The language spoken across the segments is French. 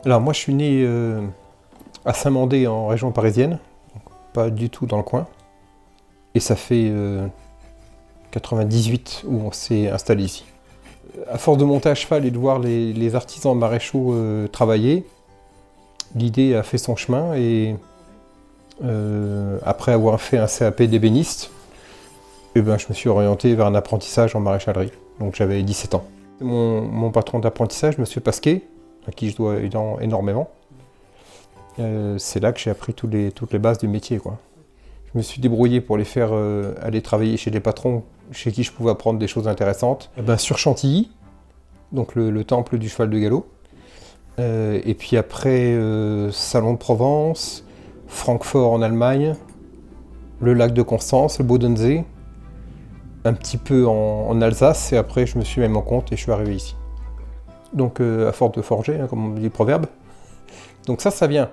Alors moi je suis né à Saint-Mandé en région parisienne, pas du tout dans le coin. Et ça fait 98 où on s'est installé ici. À force de monter à cheval et de voir les artisans maréchaux travailler, l'idée a fait son chemin et après avoir fait un CAP d'ébéniste, je me suis orienté vers un apprentissage en maréchalerie. Donc j'avais 17 ans. Mon patron d'apprentissage, M. Pasquet, à qui je dois énormément, c'est là que j'ai appris toutes les bases du métier, quoi. Je me suis débrouillé pour les faire aller travailler chez des patrons chez qui je pouvais apprendre des choses intéressantes. Sur Chantilly, donc le temple du cheval de galop. Et puis après, Salon de Provence, Francfort en Allemagne, le lac de Constance, le Bodensee, un petit peu en Alsace, et après je me suis mis à mon compte et je suis arrivé ici. Donc à force de forger, hein, comme on dit le proverbe. Donc ça vient.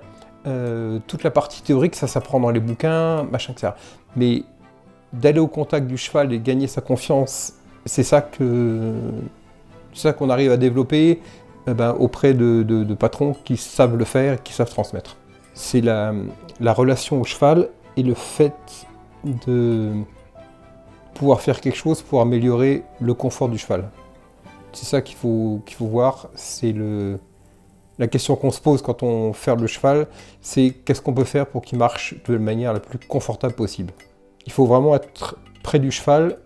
Toute la partie théorique, ça s'apprend dans les bouquins, machin, etc. Mais d'aller au contact du cheval et gagner sa confiance, c'est ça qu'on arrive à développer auprès de patrons qui savent le faire, qui savent transmettre. C'est la relation au cheval et le fait de pouvoir faire quelque chose pour améliorer le confort du cheval. C'est ça qu'il faut voir, c'est la question qu'on se pose quand on fait le cheval, c'est qu'est-ce qu'on peut faire pour qu'il marche de la manière la plus confortable possible. Il faut vraiment être près du cheval,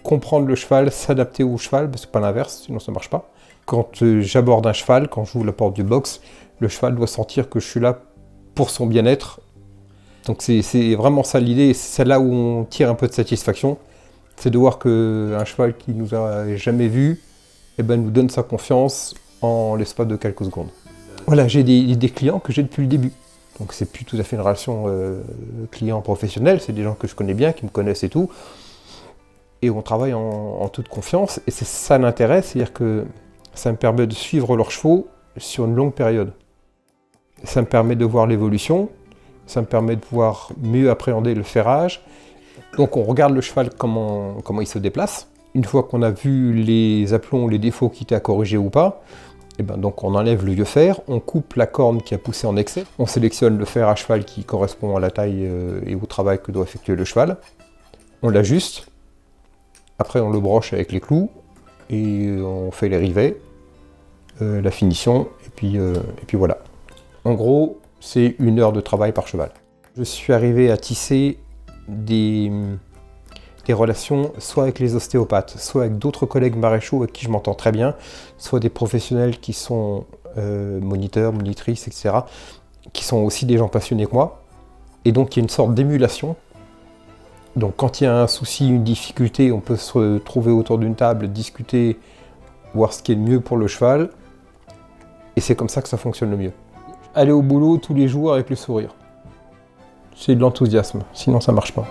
comprendre le cheval, s'adapter au cheval, parce que c'est pas l'inverse, sinon ça marche pas. Quand j'aborde un cheval, quand j'ouvre la porte du box, le cheval doit sentir que je suis là pour son bien-être. Donc c'est vraiment ça l'idée, c'est là où on tire un peu de satisfaction, c'est de voir qu'un cheval qui nous a jamais vus, nous donne sa confiance en l'espace de quelques secondes. Voilà, j'ai des clients que j'ai depuis le début. Donc c'est plus tout à fait une relation client professionnelle, c'est des gens que je connais bien, qui me connaissent et tout. Et on travaille en toute confiance, et c'est ça l'intérêt, c'est-à-dire que ça me permet de suivre leurs chevaux sur une longue période. Ça me permet de voir l'évolution, ça me permet de pouvoir mieux appréhender le ferrage. Donc on regarde le cheval, comment il se déplace. Une fois qu'on a vu les aplombs, les défauts qui étaient à corriger ou pas, donc on enlève le vieux fer, on coupe la corne qui a poussé en excès, on sélectionne le fer à cheval qui correspond à la taille et au travail que doit effectuer le cheval, on l'ajuste, après on le broche avec les clous et on fait les rivets, la finition et puis voilà. En gros, c'est 1 heure de travail par cheval. Je suis arrivé à tisser des relations soit avec les ostéopathes, soit avec d'autres collègues maréchaux avec qui je m'entends très bien, soit des professionnels qui sont moniteurs, monitrices, etc., qui sont aussi des gens passionnés que moi. Et donc il y a une sorte d'émulation. Donc quand il y a un souci, une difficulté, on peut se retrouver autour d'une table, discuter, voir ce qui est le mieux pour le cheval. Et c'est comme ça que ça fonctionne le mieux. Aller au boulot tous les jours avec le sourire. C'est de l'enthousiasme, sinon ça marche pas.